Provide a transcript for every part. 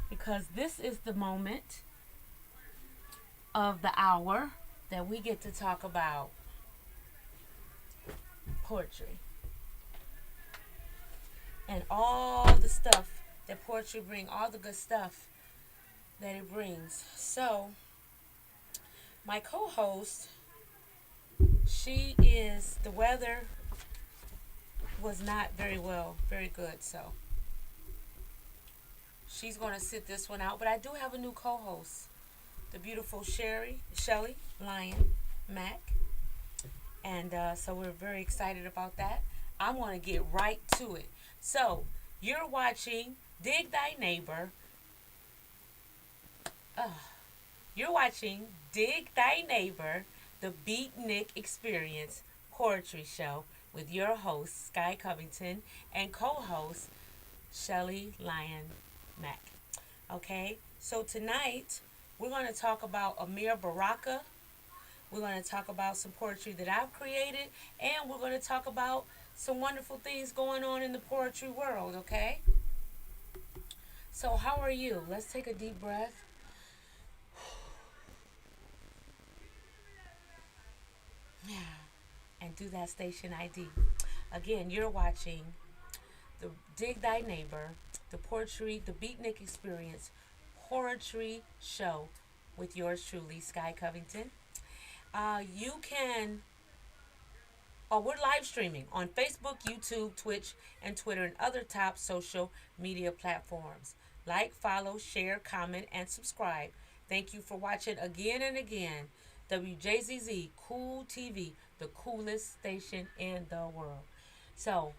because this is the moment of the hour that we get to talk about poetry and all the stuff that poetry brings, all the good stuff that it brings. So, my co-host, the weather was not very good, so she's going to sit this one out. But I do have a new co-host, the beautiful Shelly Lyon Mack. And so we're very excited about that. I'm going to get right to it. So, you're watching Dig Thy Neighbor. You're watching Dig Thy Neighbor, the Beatnik Experience Poetry Show with your host, Sky Covington, and co-host, Shelly Lyon Mack. Okay, so tonight we're going to talk about Amir Baraka. We're going to talk about some poetry that I've created, and we're going to talk about some wonderful things going on in the poetry world, okay? So, how are you? Let's take a deep breath. And do that station ID. Again, you're watching the Dig Thy Neighbor, the Beatnik Experience Poetry Show with yours truly, Sky Covington. You can, we're live streaming on Facebook, YouTube, Twitch, and Twitter, and other top social media platforms. Like, follow, share, comment, and subscribe. Thank you for watching again and again. WJZZ Cool TV, the coolest station in the world. So,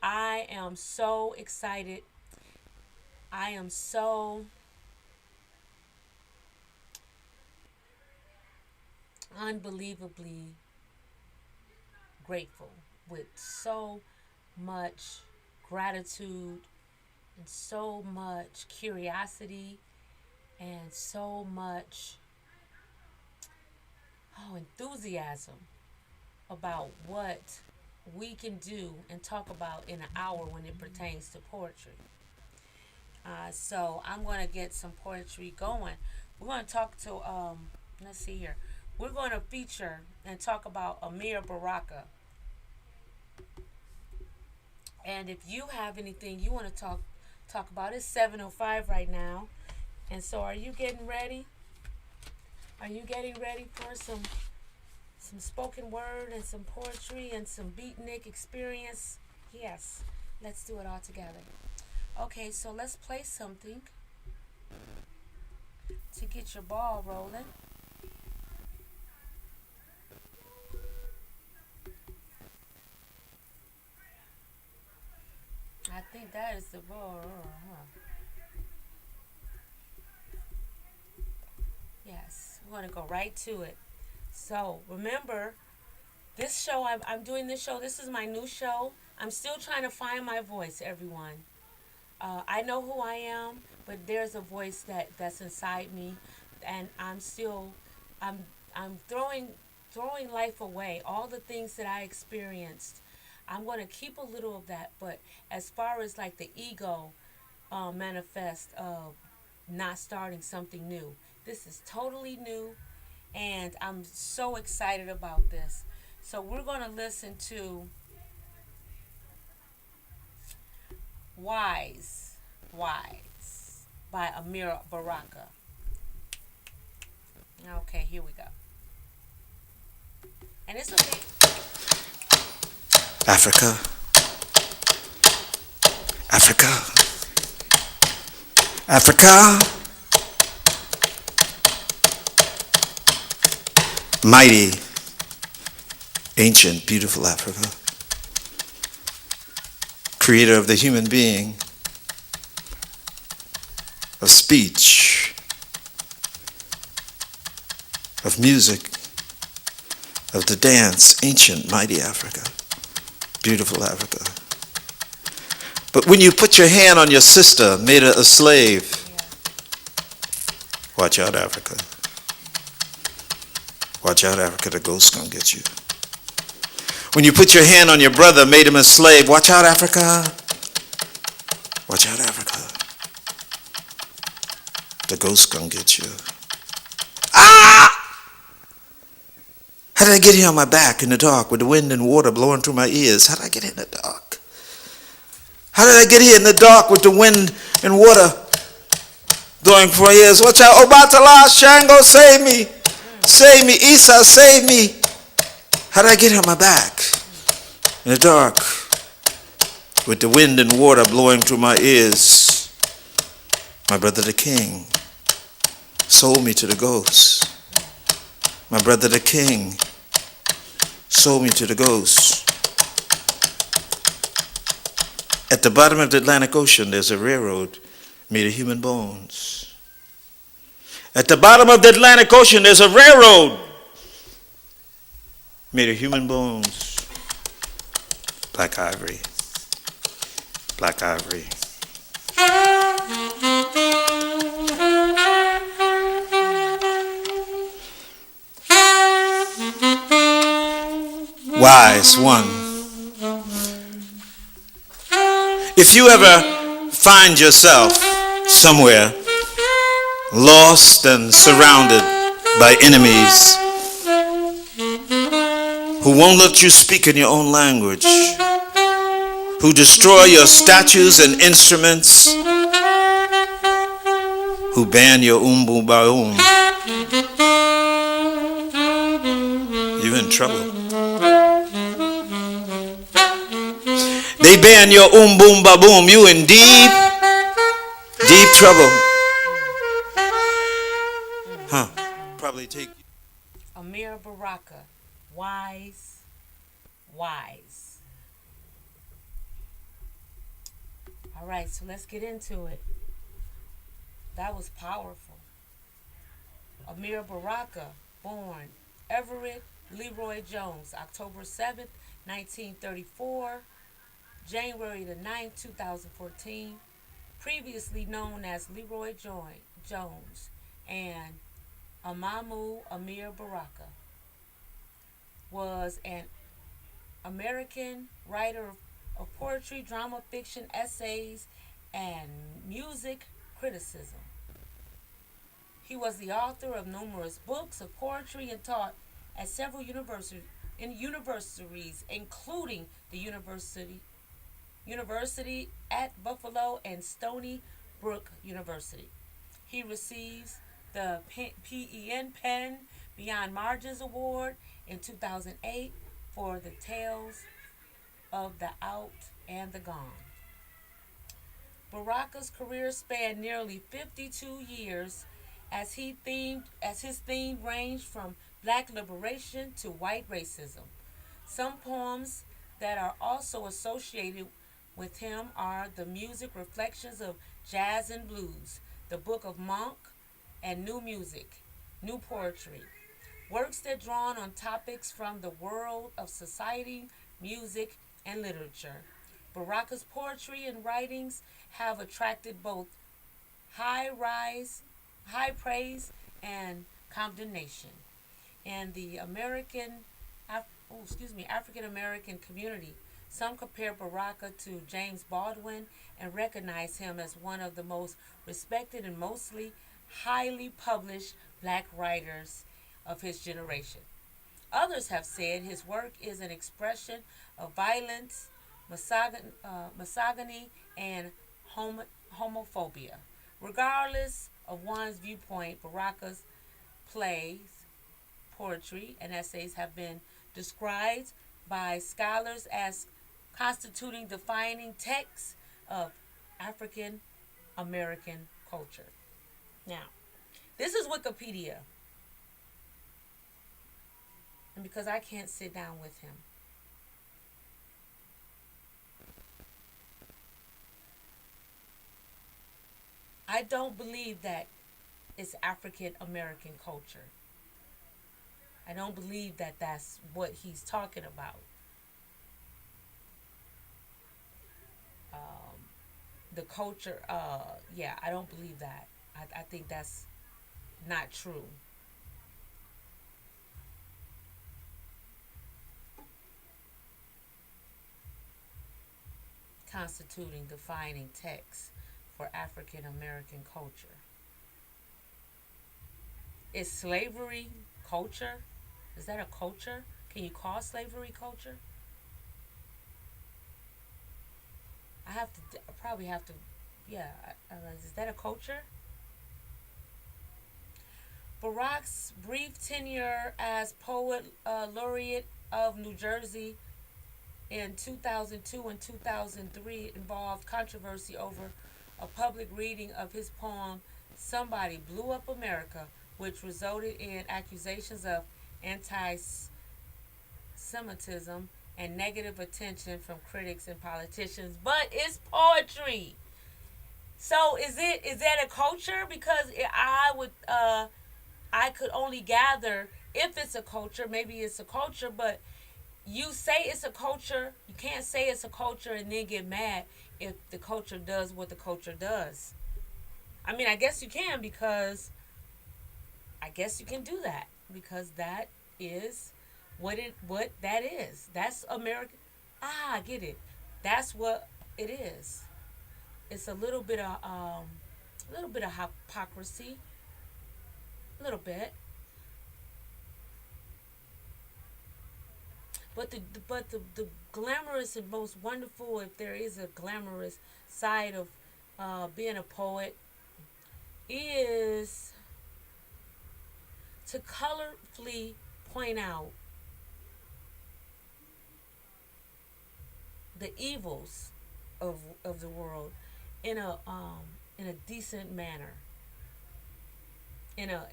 I am so excited. I am so unbelievably grateful, with so much gratitude and so much curiosity and so much enthusiasm about what we can do and talk about in an hour when it pertains to poetry. So I'm going to get some poetry going. We're going to talk to, let's see here. We're going to feature and talk about Amir Baraka. And if you have anything you want to talk about, it's 7:05 right now. And so are you getting ready? Are you getting ready for some spoken word and some poetry and some beatnik experience? Yes. Let's do it all together. Okay, so let's play something to get your ball rolling. I think that is the ball. Yes, we're going to go right to it. So remember, this show, I'm doing this show. This is my new show. I'm still trying to find my voice, everyone. I know who I am, but there's a voice that's inside me, and I'm I'm throwing life away. All the things that I experienced, I'm going to keep a little of that. But as far as like the ego manifest of not starting something new, this is totally new, and I'm so excited about this. So we're going to listen to Wise by Amir Baraka. Okay, here we go. And it's okay. Africa, Africa, Africa, mighty, ancient, beautiful Africa, creator of the human being, of speech, of music, of the dance, ancient, mighty Africa, beautiful Africa. But when you put your hand on your sister, made her a slave, watch out, Africa. Watch out, Africa, the ghost's gonna get you. When you put your hand on your brother, made him a slave, watch out, Africa. Watch out, Africa. The ghost gonna get you. Ah! How did I get here on my back in the dark with the wind and water blowing through my ears? How did I get in the dark? How did I get here in the dark with the wind and water blowing through my ears? Watch out, Obatala, Shango, save me. Save me, Isa, save me. How did I get here on my back in the dark with the wind and water blowing through my ears? My brother the king sold me to the ghosts. My brother the king sold me to the ghosts. At the bottom of the Atlantic Ocean, there's a railroad made of human bones. At the bottom of the Atlantic Ocean, there's a railroad made of human bones. Black ivory. Black ivory. Wise one. If you ever find yourself somewhere lost and surrounded by enemies who won't let you speak in your own language, who destroy your statues and instruments, who ban your umbu-ba-um, you're in trouble. They ban your boom, you in deep trouble. Huh. Probably take Amir Baraka, wise. All right, so let's get into it. That was powerful. Amir Baraka, born Everett Leroy Jones, October 7th, 1934, January the 9th, 2014, previously known as Leroy Jones and Amamu Amir Baraka, was an American writer of poetry, drama, fiction, essays, and music criticism. He was the author of numerous books of poetry and taught at several universities, including the University at Buffalo and Stony Brook University. He receives the PEN Beyond Margins Award in 2008 for The Tales of the Out and the Gone. Baraka's career spanned nearly 52 years as his theme ranged from black liberation to white racism. Some poems that are also associated with him are the music reflections of jazz and blues, the Book of Monk, and new music, new poetry. Works that drawn on topics from the world of society, music, and literature. Baraka's poetry and writings have attracted both high praise and condemnation. In the African American community, some compare Baraka to James Baldwin and recognize him as one of the most respected and mostly highly published black writers of his generation. Others have said his work is an expression of violence, misogyny, and homophobia. Regardless of one's viewpoint, Baraka's plays, poetry, and essays have been described by scholars as constituting defining texts of African American culture. Now, this is Wikipedia. And because I can't sit down with him, I don't believe that it's African American culture. I don't believe that that's what he's talking about. The culture, yeah, I don't believe that. I think that's not true. Constituting defining text for African American culture. Is slavery culture? Is that a culture? Can you call slavery culture? I probably have to, yeah. Is that a culture? Barack's brief tenure as poet laureate of New Jersey in 2002 and 2003 involved controversy over a public reading of his poem Somebody Blew Up America, which resulted in accusations of anti Semitism and negative attention from critics and politicians. But it's poetry. So is that a culture? Because I could only gather if it's a culture, maybe it's a culture, but you say it's a culture, you can't say it's a culture and then get mad if the culture does what the culture does. I mean, I guess you can, because I guess you can do that, because that is what that is. That's American. I get it. That's what it is. It's a little bit of hypocrisy, a little bit. But the glamorous and most wonderful, if there is a glamorous side of being a poet, is to colorfully point out the evils of the world in a decent manner, in a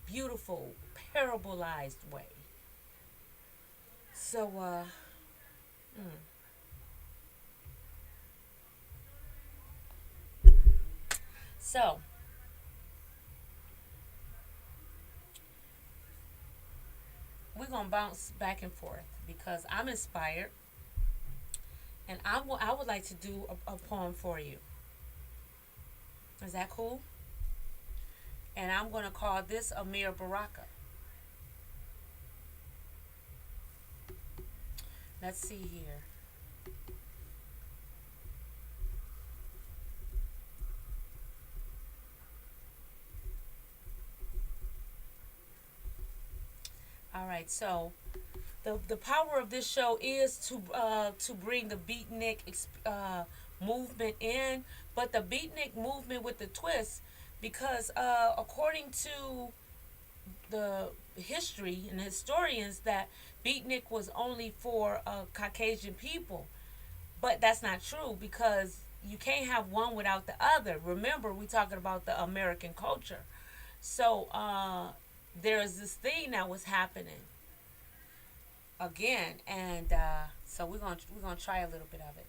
beautiful parabolized way. So mm. So we're gonna bounce back and forth because I'm inspired, and I would like to do a poem for you. Is that cool? And I'm gonna call this Amir Baraka. Let's see here. All right, so the power of this show is to bring the beatnik movement in, but the beatnik movement with the twist, because according to the history and the historians, that beatnik was only for Caucasian people, but that's not true, because you can't have one without the other. Remember, we're talking about the American culture. So there's this thing that was happening again, and so we're gonna try a little bit of it.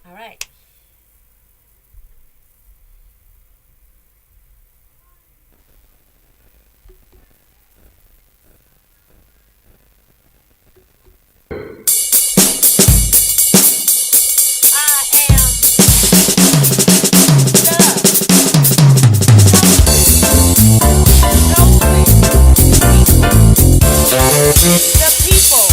All right. I am the people.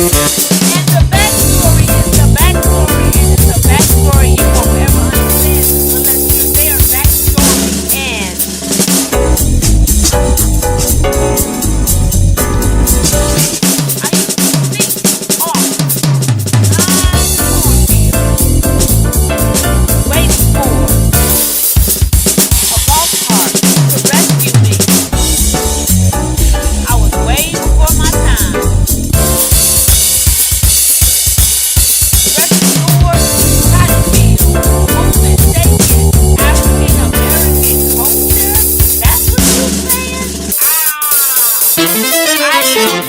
And the backstory is the backstory, and it's a backstory you won't ever understand unless you're there. Backstory and I used to sneak off behind the cornfield, waiting for a golf cart to rescue me. I was way before my time. Restored cotton home and shaken African American culture. That's what you're saying? I know.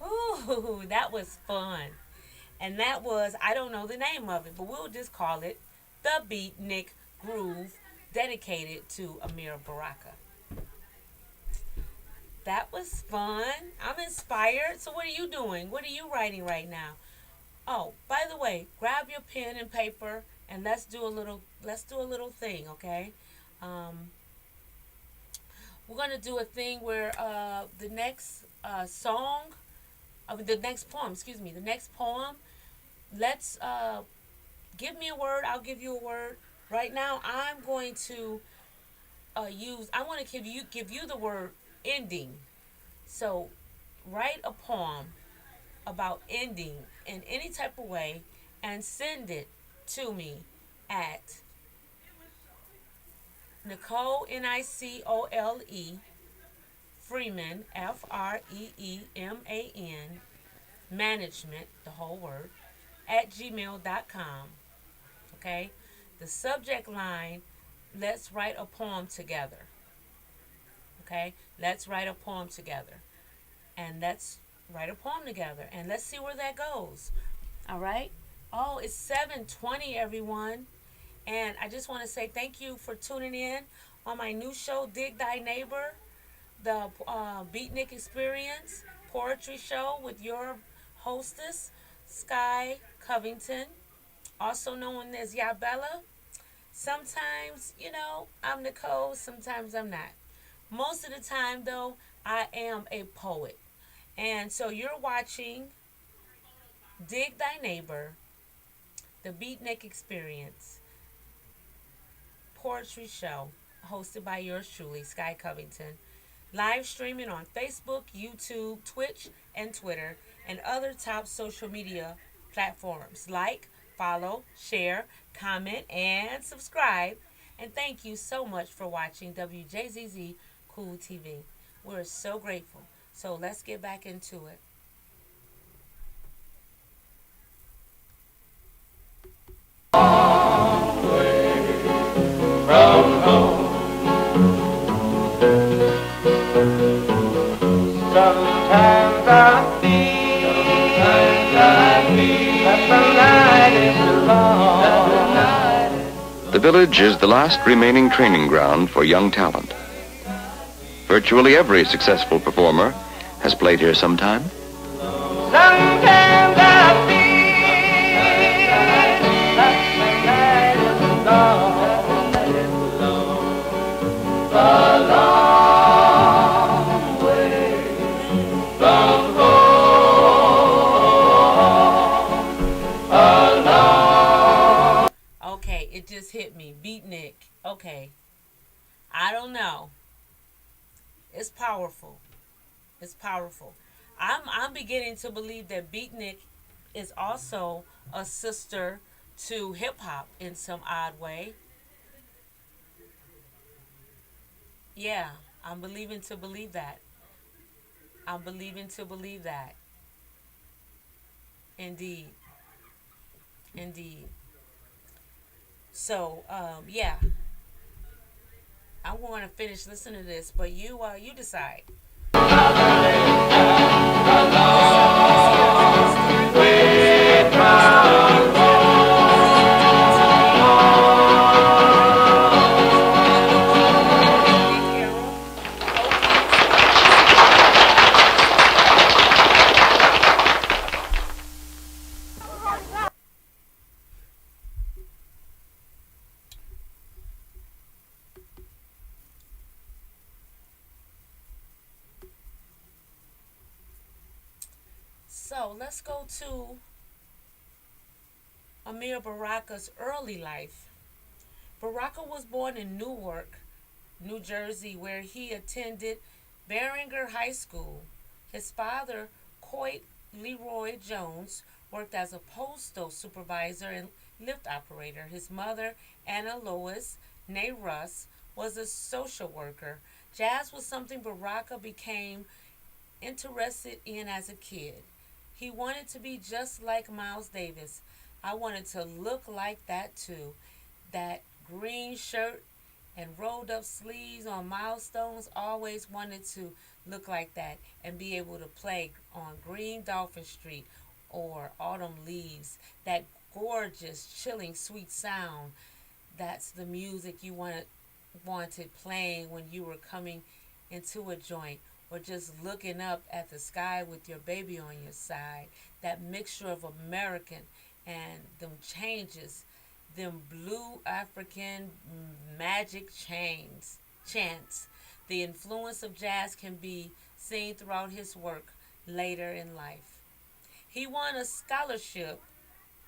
Ooh, that was fun. And that was, I don't know the name of it, but we'll just call it the Beatnik Groove, dedicated to Amir Baraka. That was fun. I'm inspired. So what are you doing? What are you writing right now? Oh, by the way, grab your pen and paper and let's do a little thing, okay? Um, we're gonna do a thing where the next song, the next poem, excuse me, the next poem. Let's give me a word. I'll give you a word. Right now, I'm going to use. I want to give you the word ending. So, write a poem about ending in any type of way and send it to me at Nicole Nicole Freeman Freeman management, the whole word, at gmail.com. Okay? The subject line, let's write a poem together. Okay? Let's write a poem together. And let's write a poem together. And let's see where that goes. All right? Oh, it's 7:20, everyone. And I just want to say thank you for tuning in on my new show, Dig Thy Neighbor, the Beatnik Experience poetry show with your hostess, Sky Covington, also known as Yabella. Sometimes, I'm Nicole, sometimes I'm not. Most of the time, though, I am a poet. And so you're watching Dig Thy Neighbor, the Beatnik Experience poetry show, hosted by yours truly, Sky Covington. Live streaming on Facebook, YouTube, Twitch, and Twitter, and other top social media platforms. Like, follow, share, comment, and subscribe. And thank you so much for watching WJZZ Cool TV. We're so grateful. So let's get back into it. From home. Sometimes I feel that the night is long. The village is the last remaining training ground for young talent. Virtually every successful performer has played here sometime. Sometimes I feel that the night is long. A long way from home. A long. Okay, it just hit me. Beatnik. Okay. I don't know. It's powerful. It's powerful. I'm beginning to believe that Beatnik is also a sister to hip hop in some odd way. Yeah, I'm believing to believe that. I'm believing to believe that. Indeed. Indeed. So, yeah. I'm going to finish listening to this, but you decide. So let's go to Amir Baraka's early life. Baraka was born in Newark, New Jersey, where he attended Barringer High School. His father, Coit Leroy Jones, worked as a postal supervisor and lift operator. His mother, Anna Lois, née Russ, was a social worker. Jazz was something Baraka became interested in as a kid. He wanted to be just like Miles Davis. I wanted to look like that too. That green shirt and rolled up sleeves on milestones, always wanted to look like that and be able to play on Green Dolphin Street or Autumn Leaves. That gorgeous, chilling, sweet sound. That's the music you wanted playing when you were coming into a joint or just looking up at the sky with your baby on your side. That mixture of American and them changes, them blue African magic chants. The influence of jazz can be seen throughout his work later in life. He won a scholarship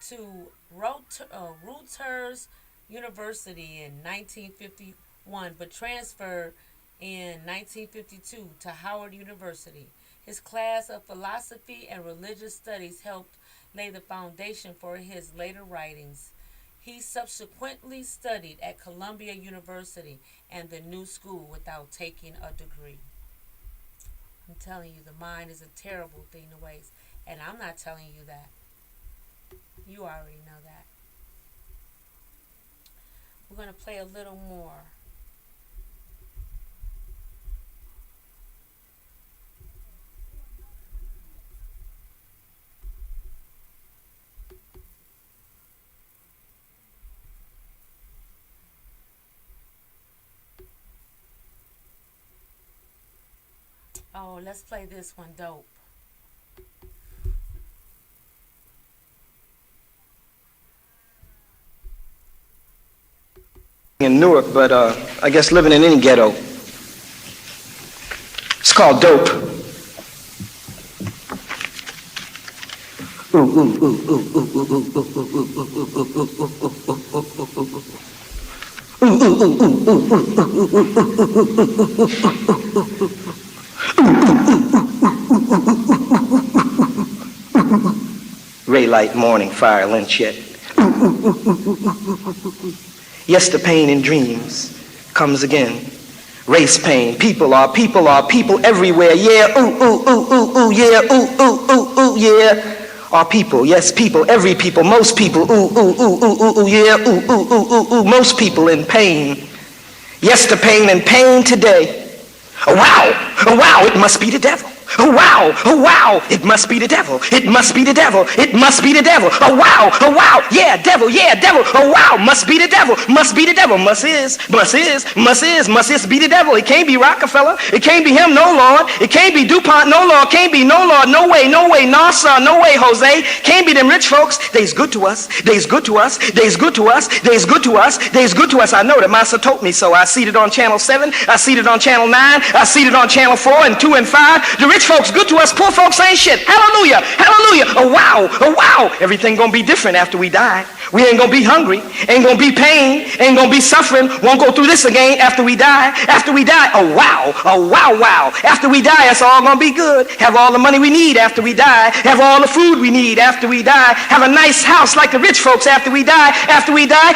to Rutgers University in 1951, but transferred in 1952 to Howard University. His class of philosophy and religious studies helped lay the foundation for his later writings. He subsequently studied at Columbia University and the New School without taking a degree. I'm telling you, the mind is a terrible thing to waste. And I'm not telling you that. You already know that. We're going to play a little more. Oh, let's play this one, Dope. In Newark, but I guess living in any ghetto. It's called Dope. Ooh, ooh, ooh, ooh, ooh, ooh, ooh, ooh, Ray light, morning, fire, lynchette. Yes, the pain in dreams comes again. Race pain, people are people everywhere. Yeah, ooh, ooh, ooh, ooh, ooh, yeah, ooh, ooh, ooh, ooh, yeah. Are people, yes, people, every people, most people, ooh, ooh, ooh, ooh, ooh, ooh, yeah, ooh, ooh, ooh, ooh, ooh, most people in pain. Yes, the pain and pain today. Oh wow, it must be the devil. Oh wow, it must be the devil. It must be the devil. It must be the devil. Oh wow, yeah, devil. Oh wow, must be the devil. Must be the devil. Must is be the devil. It can't be Rockefeller. It can't be him, no Lord. It can't be DuPont, no Lord. Can't be no Lord. No way, NASA, no way, Jose. Can't be them rich folks. They's good to us. They's good to us. They's good to us. They's good to us. They's good to us. I know that Master told me so. I see it on Channel 7. I see it on Channel 9. I see it on Channel 4 and 2 and 5. The rich folks good to us, poor folks ain't shit. Hallelujah, hallelujah. Oh wow, everything gonna be different after we die. We ain't gonna be hungry, ain't gonna be pain, ain't gonna be suffering, won't go through this again after we die. After we die, oh wow. After we die, it's all gonna be good. Have all the money we need after we die. Have all the food we need after we die. Have a nice house like the rich folks after we die. After we die,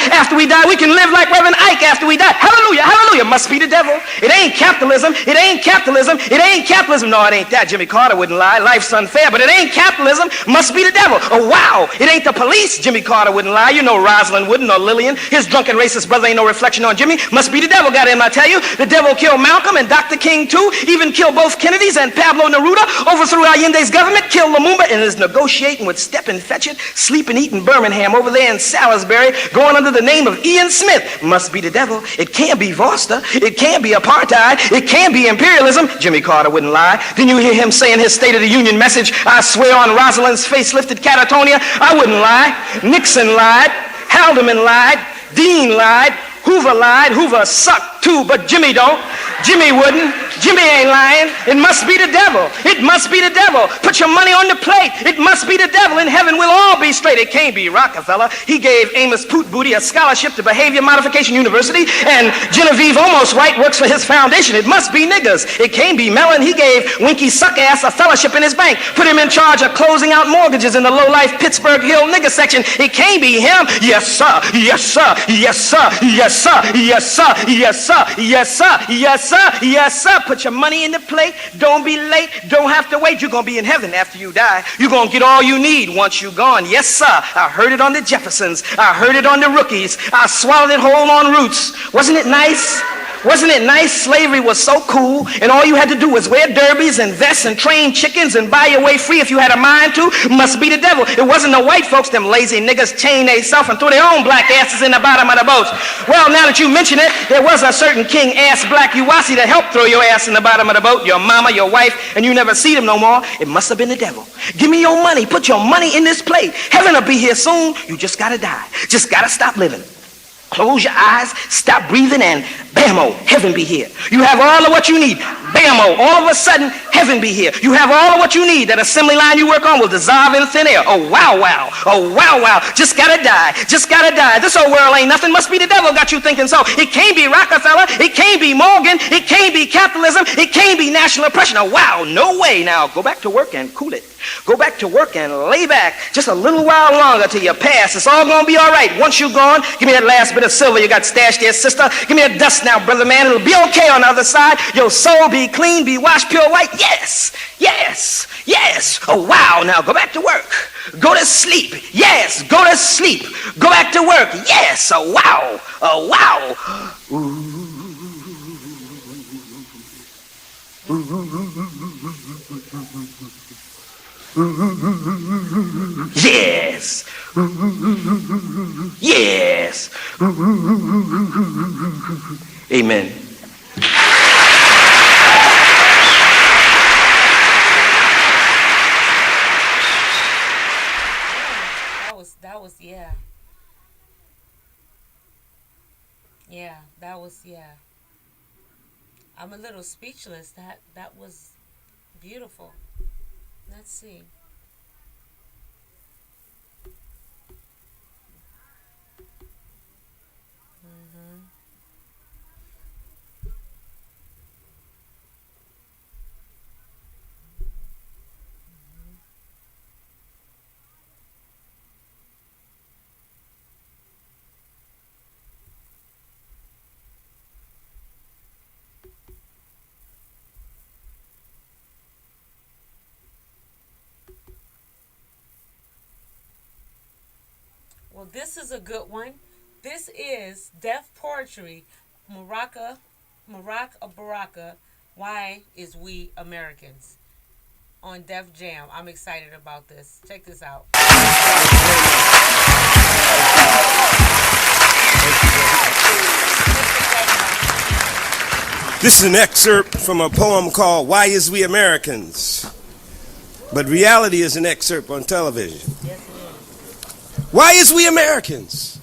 we can live like Reverend Ike after we die. Hallelujah, hallelujah. Must be the devil. It ain't capitalism. It ain't capitalism. It ain't capitalism. No, it ain't that. Jimmy Carter wouldn't lie. Life's unfair, but it ain't capitalism. Must be the devil. Oh wow, it ain't the police. Jimmy Carter wouldn't lie. You know Rosalind wouldn't, or Lillian. His drunken racist brother ain't no reflection on Jimmy. Must be the devil. Got him, I tell you. The devil killed Malcolm and Dr. King too. Even killed both Kennedys and Pablo Neruda. Overthrew Allende's government. Killed Lumumba and is negotiating with Stephen Fetchit. Sleeping, eating Birmingham over there in Salisbury. Going under the name of Ian Smith. Must be the devil. It can't be Vorster. It can't be apartheid. It can't be imperialism. Jimmy Carter wouldn't lie. Then you hear him saying his State of the Union message. I swear on Rosalind's facelifted Catatonia, I wouldn't lie. Nixon lied. Haldeman lied. Dean lied. Hoover lied. Hoover sucked too, but Jimmy don't. Jimmy wouldn't. Jimmy ain't lying. It must be the devil. It must be the devil. Put your money on the plate. It must be the devil. In heaven we'll all be straight. It can't be Rockefeller. He gave Amos Poot Booty a scholarship to Behavior Modification University, and Genevieve Almost Right works for his foundation. It must be niggers. It can't be Mellon. He gave Winky Suckass a fellowship in his bank. Put him in charge of closing out mortgages in the low-life Pittsburgh Hill nigger section. It can't be him. Yes, sir. Yes, sir. Yes, sir. Yes, sir. Yes, sir. Yes, sir. Yes, sir. Yes, sir. Yes, sir. Put your money in the plate. Don't be late. Don't have to wait. You're going to be in heaven after you die. You're going to get all you need once you're gone. Yes, sir. I heard it on the Jeffersons. I heard it on the Rookies. I swallowed it whole on Roots. Wasn't it nice? Wasn't it nice? Slavery was so cool, and all you had to do was wear derbies and vests and train chickens and buy your way free if you had a mind to. Must be the devil. It wasn't the white folks, them lazy niggas chained themselves and threw their own black asses in the bottom of the boats. Well, now that you mention it, there was a certain king ass black Uwasi that helped throw your ass in the bottom of the boat, your mama, your wife, and you never see them no more. It must have been the devil. Give me your money. Put your money in this plate. Heaven will be here soon. You just gotta die. Just gotta stop living. Close your eyes, stop breathing, and bam-o, heaven be here. You have all of what you need. Bam-o, all of a sudden, heaven be here. You have all of what you need. That assembly line you work on will dissolve in thin air. Oh, wow, wow. Oh, wow, wow. Just gotta die. Just gotta die. This old world ain't nothing. Must be the devil got you thinking so. It can't be Rockefeller. It can't be Morgan. It can't be capitalism. It can't be national oppression. Oh, wow, no way. Now, go back to work and cool it. Go back to work and lay back just a little while longer till you pass. It's all gonna be all right. Once you're gone, give me that last bit of silver you got stashed there, sister. Give me a dust now, brother man. It'll be okay on the other side. Your soul be clean, be washed pure white. Yes, yes, yes. Oh, wow. Now go back to work. Go to sleep. Yes, go to sleep. Go back to work. Yes. Oh, wow. Oh, wow. Yes. Yes. Amen. Yeah. Yeah, that was, yeah. I'm a little speechless. That was beautiful. Let's see. Well, this is a good one. This is Deaf Poetry, Baraka, Why Is We Americans? On Def Jam. I'm excited about this. Check this out. This is an excerpt from a poem called Why Is We Americans? But reality is an excerpt on television. Yes, it is. Why is we Americans?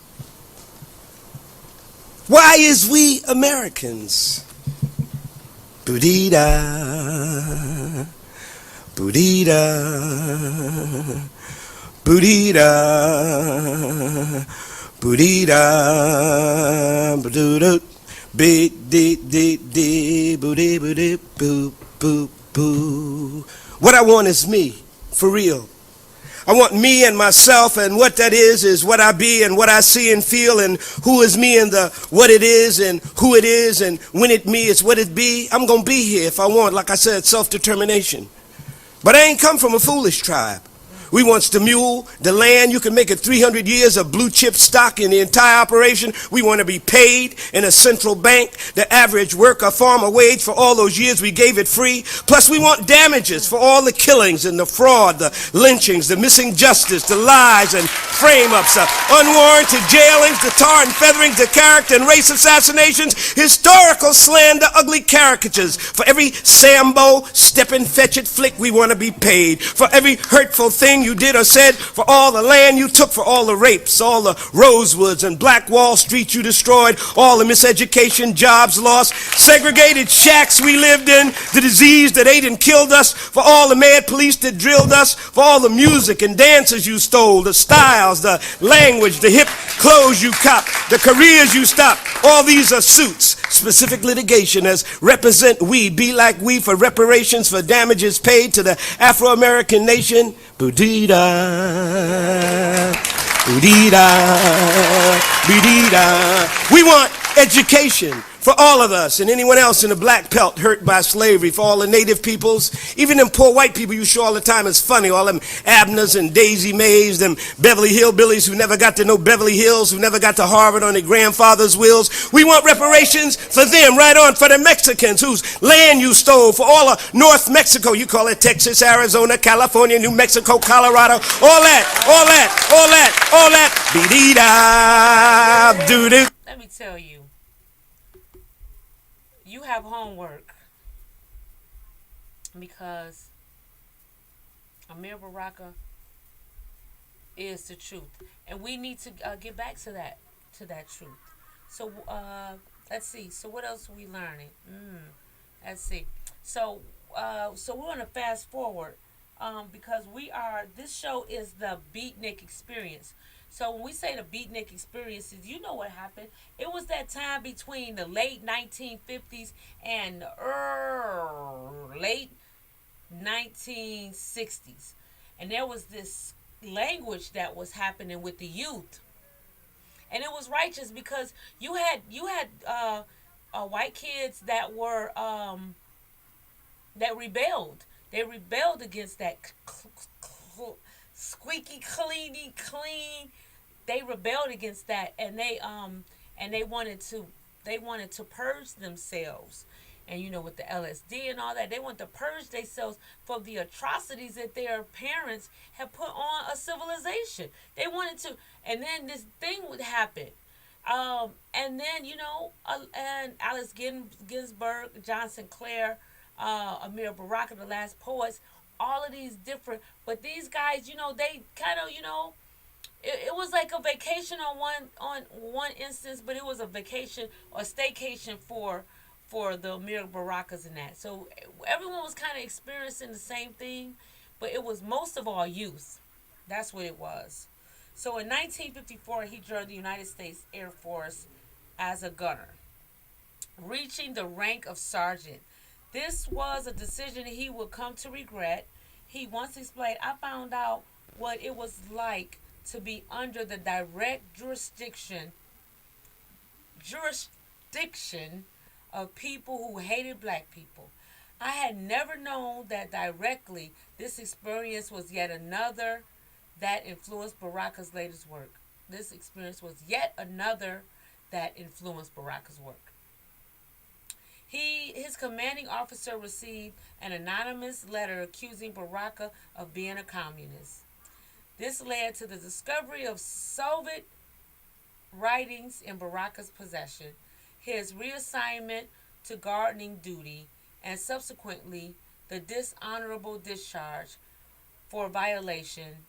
Why is we Americans? Boodee-da, boodee-da, boodee-da, boodee-da, boodoo-doo, beep-dee-dee-dee, boodee-boodee, boo-boo-boo. What I want is me, for real. I want me and myself, and what that is what I be and what I see and feel, and who is me and the what it is and who it is, and when it me is what it be. I'm going to be here if I want, like I said, self-determination. But I ain't come from a foolish tribe. We wants the mule, the land. You can make it 300 years of blue chip stock in the entire operation. We want to be paid in a central bank, the average worker farmer wage for all those years we gave it free. Plus we want damages for all the killings and the fraud, the lynchings, the missing justice, the lies and frame-ups, the unwarranted jailings, the tar and featherings, the character and race assassinations, historical slander, ugly caricatures. For every Sambo, step and fetch it flick, we want to be paid. For every hurtful thing thing you did or said, for all the land you took, for all the rapes, all the Rosewoods and Black Wall Street you destroyed, all the miseducation, jobs lost, segregated shacks we lived in, the disease that ate and killed us, for all the mad police that drilled us, for all the music and dances you stole, the styles, the language, the hip clothes you copped, the careers you stopped. All these are suits, specific litigation as represent we, be like we, for reparations for damages paid to the Afro-American nation. Boudida, boudida, boudida. We want education for all of us and anyone else in the black belt hurt by slavery, for all the native peoples, even them poor white people you show all the time is funny, all them Abners and Daisy Mays, them Beverly Hillbillies who never got to know Beverly Hills, who never got to Harvard on their grandfather's wills. We want reparations for them, right on, for the Mexicans whose land you stole, for all of North Mexico, you call it Texas, Arizona, California, New Mexico, Colorado, all that, be-dee-da, doo-doo. Let me tell you, you have homework because Amir Baraka is the truth, and we need to get back to that truth. So let's see. So what else are we learning? Let's see. So we're gonna fast forward because this show is the Beatnik Experience. So when we say the Beatnik Experiences, you know what happened. It was that time between the late 1950s and late 1960s. And there was this language that was happening with the youth. And it was righteous because you had white kids that were that rebelled. They rebelled against that squeaky clean. They rebelled against that, and they wanted to purge themselves. And you know, with the LSD and all that, they want to purge themselves from the atrocities that their parents had put on a civilization. They wanted to, and then this thing would happen. And then, you know, and Alice Ginsberg, John Sinclair, Amir Baraka, the last poets, all of these different, but these guys, you know, they kind of, you know, it was like a vacation on one instance, but it was a vacation or staycation for the Amir Barakas and that. So everyone was kind of experiencing the same thing, but it was most of all youth. That's what it was. So in 1954, he joined the United States Air Force as a gunner, reaching the rank of sergeant. This was a decision he would come to regret. He once explained, "I found out what it was like to be under the direct jurisdiction of people who hated black people. I had never known that directly. This experience was yet another that influenced Baraka's latest work. This experience was yet another that influenced Baraka's work." His commanding officer received an anonymous letter accusing Baraka of being a communist. This led to the discovery of Soviet writings in Baraka's possession, his reassignment to gardening duty, and subsequently the dishonorable discharge for violation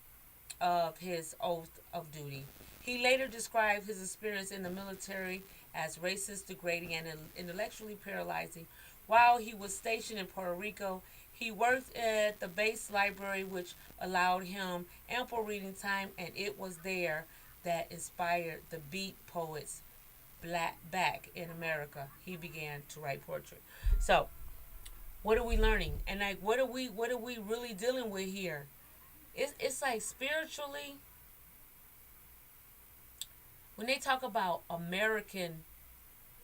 of his oath of duty. He later described his experience in the military as racist, degrading, and intellectually paralyzing. While he was stationed in Puerto Rico, he worked at the base library, which allowed him ample reading time, and it was there that inspired the beat poets back in America. He began to write poetry. So, what are we learning? And like, what are we really dealing with here? It's like spiritually, when they talk about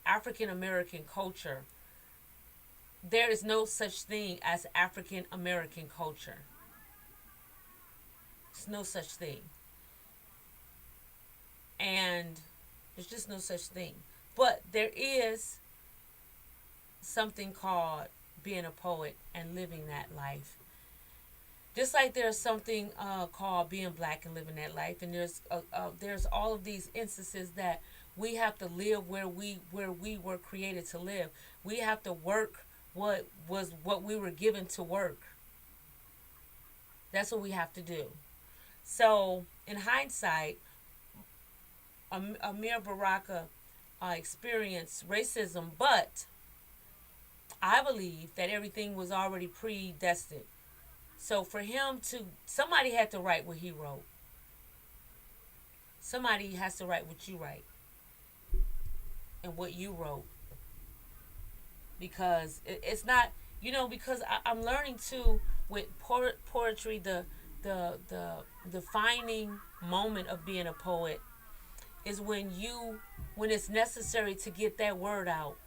African American culture, there is no such thing as African American culture. There's no such thing. And there's just no such thing. But there is something called being a poet and living that life. Just like there's something called being black and living that life, and there's all of these instances that we have to live where we were created to live. We have to work what we were given to work. That's what we have to do. So, in hindsight, Amir Baraka experienced racism, but I believe that everything was already predestined. So for him to, somebody had to write what he wrote. Somebody has to write what you write and what you wrote, because it's not, because I'm learning too with poetry, the defining moment of being a poet is when it's necessary to get that word out,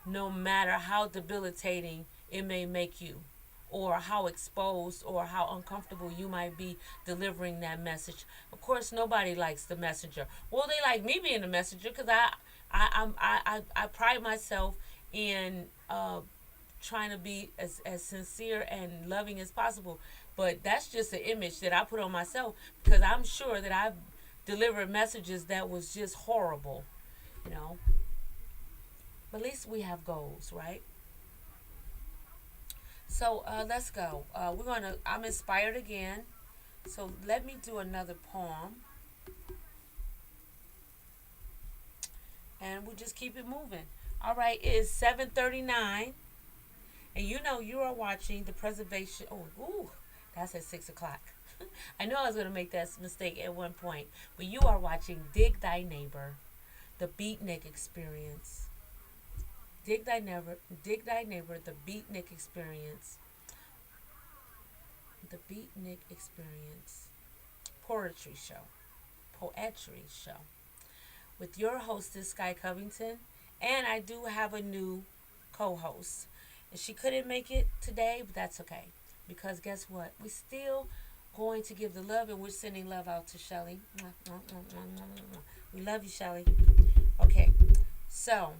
no matter how debilitating it may make you, or how exposed or how uncomfortable you might be delivering that message. Of course, nobody likes the messenger. Well, they like me being the messenger because I pride myself in trying to be as sincere and loving as possible. But that's just an image that I put on myself because I'm sure that I've delivered messages that was just horrible, you know. But at least we have goals, right? So let's go. I'm inspired again. So let me do another poem. And we'll just keep it moving. All right, it is 7:39. And you are watching the preservation. Oh, ooh, that's at 6 o'clock. I know I was going to make that mistake at one point. But you are watching Dig Thy Neighbor, the Beatnik Experience. Dig Thy Neighbor, the Beatnik Experience. The Beatnik Experience. Poetry show. With your hostess, Sky Covington. And I do have a new co-host. And she couldn't make it today, but that's okay. Because guess what? We're still going to give the love, and we're sending love out to Shelly. We love you, Shelly. Okay, so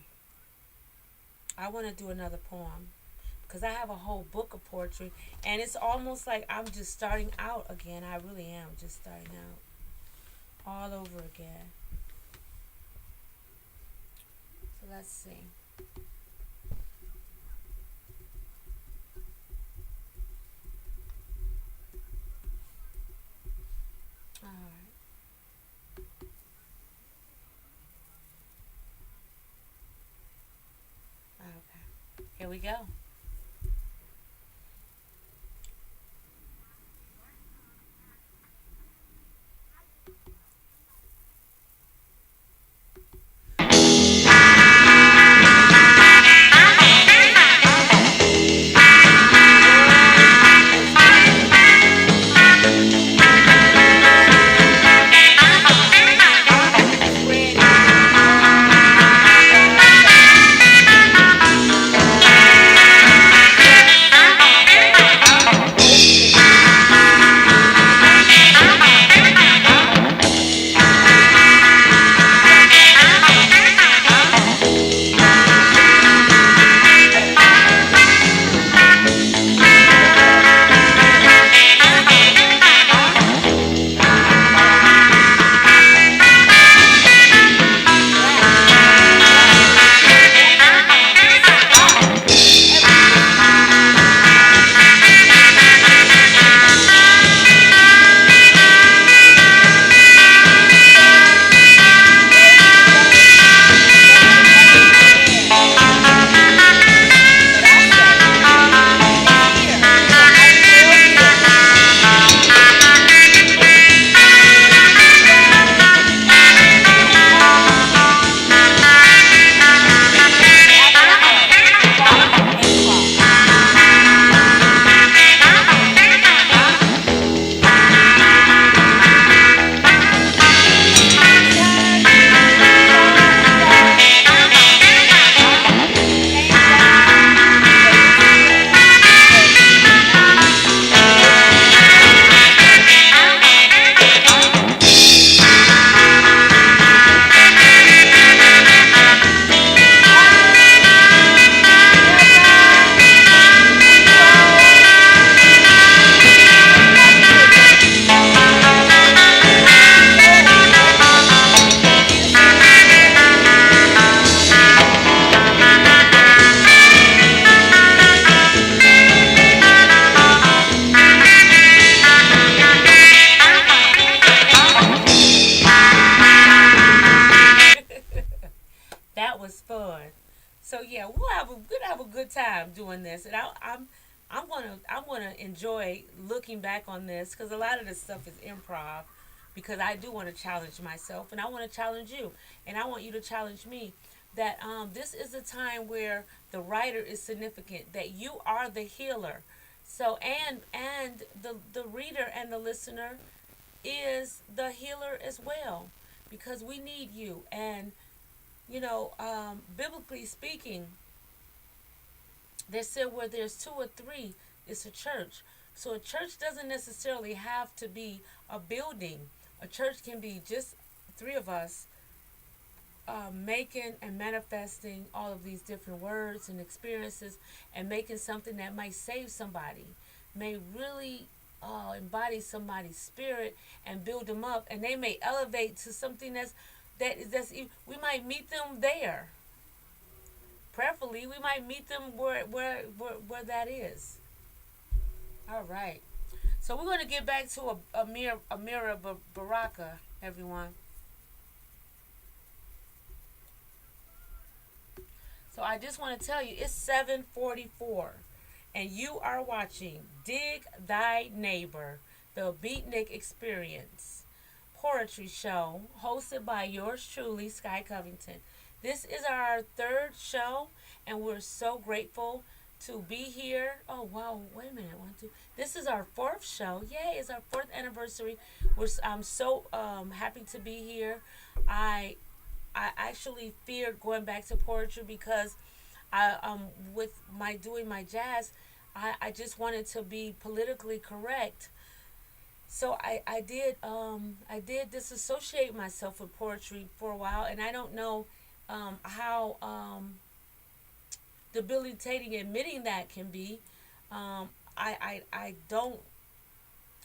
I want to do another poem because I have a whole book of poetry, and it's almost like I'm just starting out again. I really am just starting out all over again. So let's see. All right. Okay. Here we go. time doing this, and I'm gonna enjoy looking back on this because a lot of this stuff is improv. Because I do want to challenge myself, and I want to challenge you, and I want you to challenge me. That this is a time where the writer is significant. That you are the healer. So and the reader and the listener is the healer as well, because we need you. And biblically speaking, they said where there's two or three, it's a church. So a church doesn't necessarily have to be a building. A church can be just three of us making and manifesting all of these different words and experiences and making something that might save somebody, may really embody somebody's spirit and build them up, and they may elevate to something we might meet them there. Prayerfully, we might meet them where that is. All right. So we're going to get back to Amira Baraka, everyone. So I just want to tell you, it's 7:44, and you are watching Dig Thy Neighbor, the Beatnik Experience poetry show hosted by yours truly, Sky Covington. This is our third show, and we're so grateful to be here. Oh wow! Wait a minute, one, two. This is our fourth show. Yay! It's our fourth anniversary. I'm so happy to be here. I actually feared going back to poetry because with my doing my jazz, I just wanted to be politically correct. So I did disassociate myself with poetry for a while, and I don't know how debilitating admitting that can be. I don't.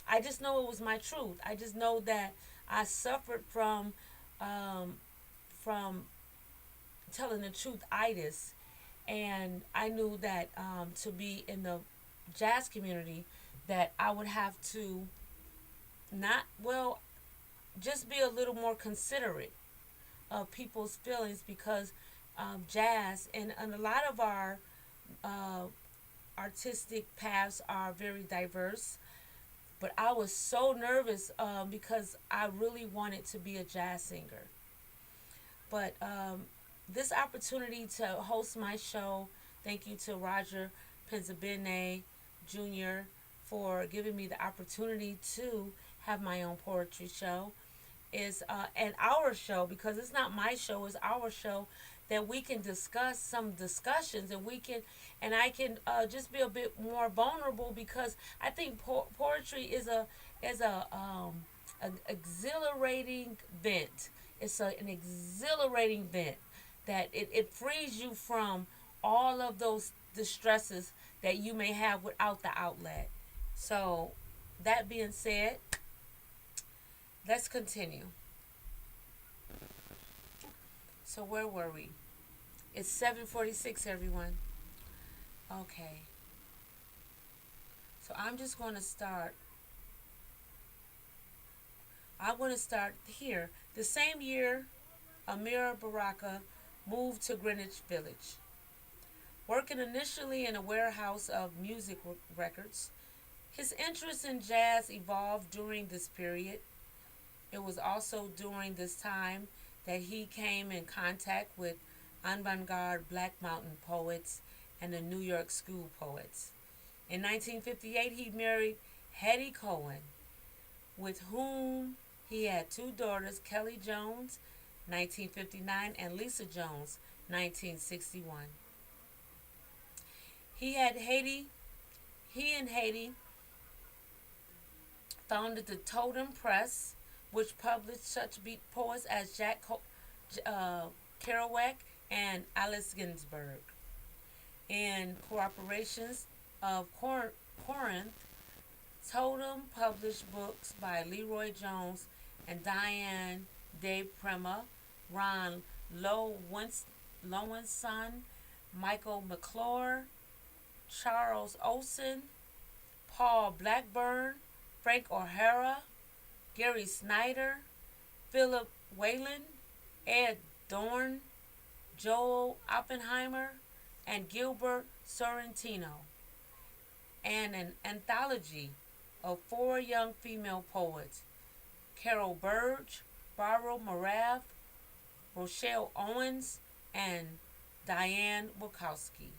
I just know it was my truth. I just know that I suffered from telling the truth itis, and I knew that to be in the jazz community, that I would have to just be a little more considerate of people's feelings, because jazz and a lot of our artistic paths are very diverse. But I was so nervous because I really wanted to be a jazz singer. But this opportunity to host my show, thank you to Roger Penzabene Jr. for giving me the opportunity to have my own poetry show, is and our show, because it's not my show, it's our show, that we can discuss some discussions, and I can just be a bit more vulnerable, because I think poetry is an exhilarating vent. It's an exhilarating vent that it frees you from all of those distresses that you may have without the outlet. So, that being said, let's continue. So where were we? It's 7:46, everyone. Okay. So I'm just going to start. I want to start here. The same year, Amira Baraka moved to Greenwich Village. Working initially in a warehouse of music records, his interest in jazz evolved during this period. It was also during this time that he came in contact with avant-garde Black Mountain poets and the New York School poets. In 1958, he married Hetty Cohen, with whom he had two daughters, Kelly Jones, 1959, and Lisa Jones, 1961. He and Haiti founded the Totem Press, which published such beat poets as Jack Kerouac and Alice Ginsberg. In cooperations of Corinth, Totem published books by Leroy Jones and Diane De Prima, Ron Lowenson, Michael McClure, Charles Olson, Paul Blackburn, Frank O'Hara, Gary Snyder, Philip Whalen, Ed Dorn, Joel Oppenheimer, and Gilbert Sorrentino, and an anthology of four young female poets: Carol Burge, Barbara Morav, Rochelle Owens, and Diane Wachowski.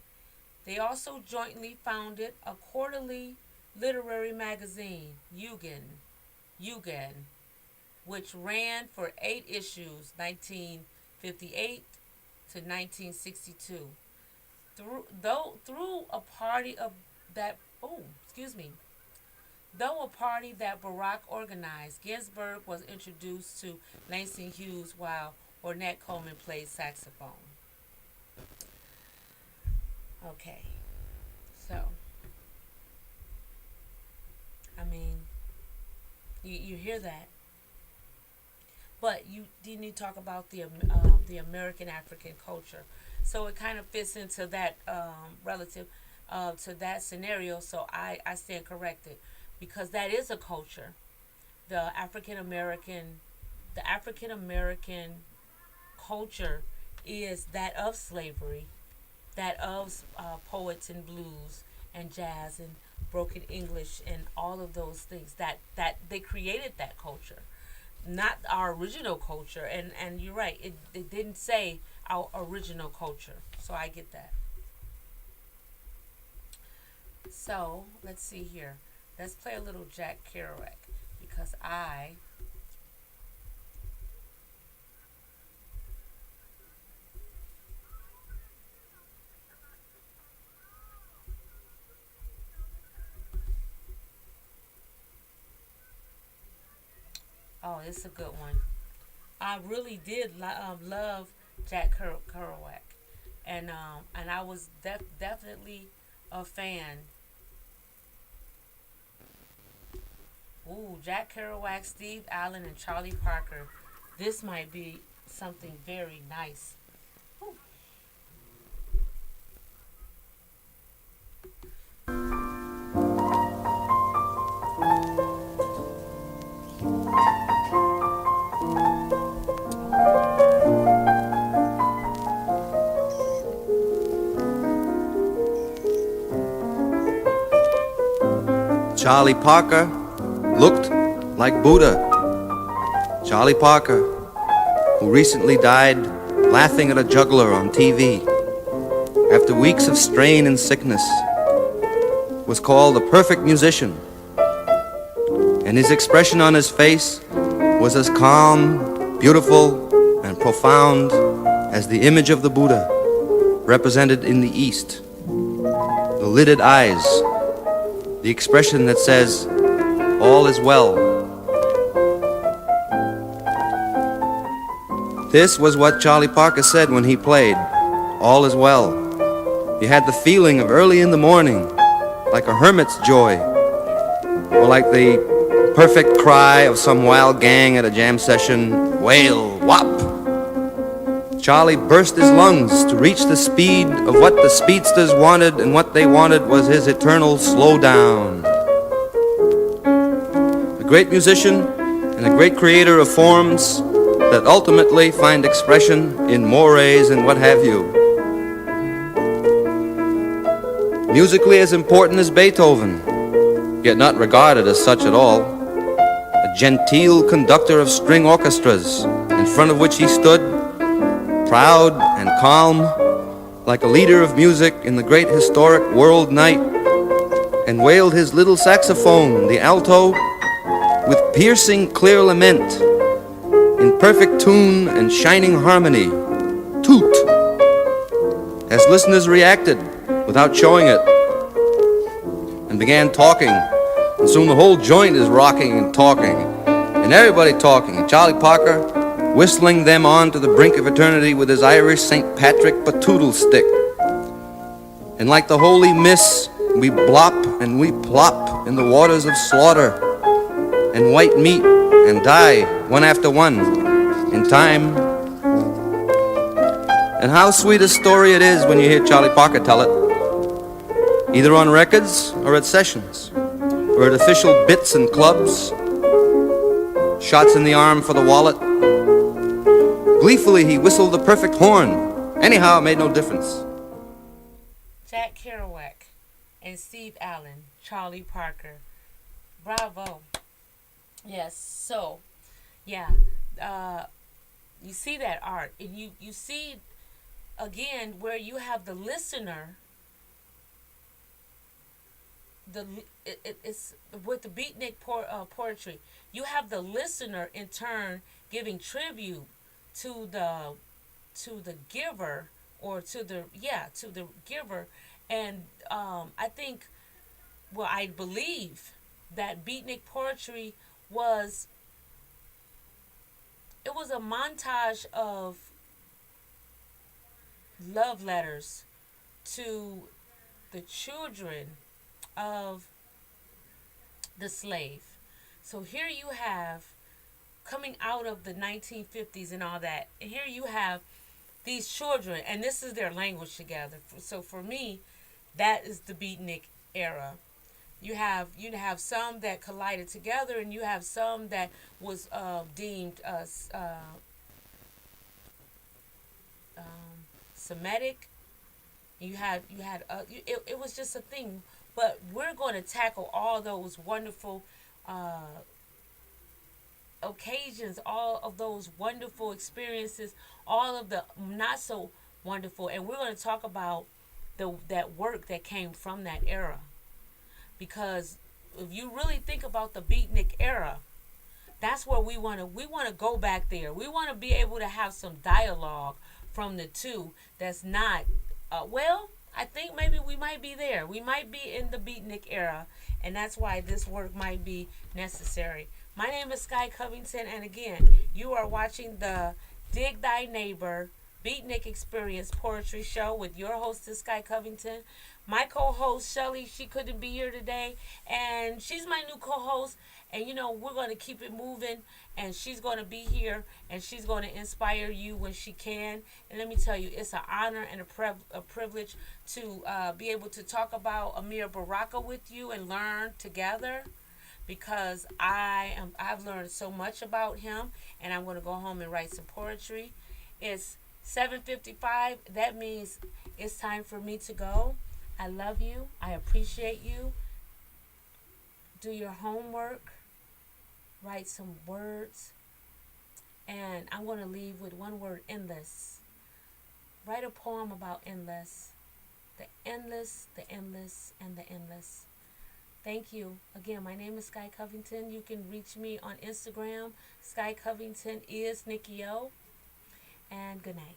They also jointly founded a quarterly literary magazine, Eugen, which ran for 8 issues, 1958 to 1962. Through a party of that, oh, excuse me, though a party that Barack organized, Ginsburg was introduced to Langston Hughes while Ornette Coleman played saxophone. Okay, so, I mean, you hear that, but you need to talk about the American African culture. So it kind of fits into that relative to that scenario. So I stand corrected, because that is a culture. The African American culture is that of slavery, that of poets and blues and jazz and broken English and all of those things. That they created that culture, not our original culture. And you're right, it didn't say our original culture. So I get that. So let's see here. Let's play a little Jack Kerouac, because oh, it's a good one. I really did love Jack Kerouac, and I was definitely a fan. Ooh, Jack Kerouac, Steve Allen, and Charlie Parker. This might be something very nice. Ooh. Charlie Parker looked like Buddha. Charlie Parker, who recently died laughing at a juggler on TV after weeks of strain and sickness, was called a perfect musician, and his expression on his face was as calm, beautiful, and profound as the image of the Buddha represented in the East. The lidded eyes, the expression that says, all is well. This was what Charlie Parker said when he played, all is well. You had the feeling of early in the morning, like a hermit's joy, or like the perfect cry of some wild gang at a jam session, wail, whop. Charlie burst his lungs to reach the speed of what the speedsters wanted, and what they wanted was his eternal slow down. A great musician and a great creator of forms that ultimately find expression in mores and what have you. Musically as important as Beethoven, yet not regarded as such at all. A genteel conductor of string orchestras, in front of which he stood, proud and calm, like a leader of music in the great historic world night, and wailed his little saxophone, the alto, with piercing clear lament, in perfect tune and shining harmony, toot, as listeners reacted without showing it, and began talking, and soon the whole joint is rocking and talking, and everybody talking, and Charlie Parker whistling them on to the brink of eternity with his Irish St. Patrick batoodle stick. And like the holy miss, we blop and we plop in the waters of slaughter and white meat and die one after one in time. And how sweet a story it is when you hear Charlie Parker tell it, either on records or at sessions, or at official bits and clubs, shots in the arm for the wallet. Gleefully he whistled the perfect horn. Anyhow, it made no difference. Jack Kerouac and Steve Allen, Charlie Parker. Bravo. Yes. So, yeah. Uh, you see that art, and you see again where you have the listener. It's with the beatnik poetry. You have the listener in turn giving tribute to the giver, or to the giver, and I think, well, I believe that beatnik poetry was it was a montage of love letters to the children of the slave. So here you have, coming out of the 1950s and all that, and here you have these children, and this is their language together. So for me, that is the beatnik era. You have some that collided together, and you have some that was deemed Semitic. It was just a thing. But we're going to tackle all those wonderful occasions, all of those wonderful experiences, all of the not so wonderful, and we're going to talk about that work that came from that era. Because if you really think about the beatnik era, that's where we want to go back there. We want to be able to have some dialogue from the two. That's not well. I think maybe we might be there. We might be in the beatnik era, and that's why this work might be necessary. My name is Sky Covington, and again, you are watching the Dig Thy Neighbor Beatnik Experience Poetry Show with your hostess, Sky Covington. My co-host, Shelly, she couldn't be here today, and she's my new co-host, and we're going to keep it moving, and she's going to be here, and she's going to inspire you when she can. And let me tell you, it's an honor and a privilege to be able to talk about Amir Baraka with you and learn together, because I've learned so much about him, and I'm going to go home and write some poetry. It's 7:55. That means it's time for me to go. I love you. I appreciate you. Do your homework. Write some words. And I'm going to leave with one word: endless. Write a poem about endless. The endless, the endless, and the endless. Thank you. Again, my name is Sky Covington. You can reach me on Instagram. Sky Covington is Nikki O. And good night.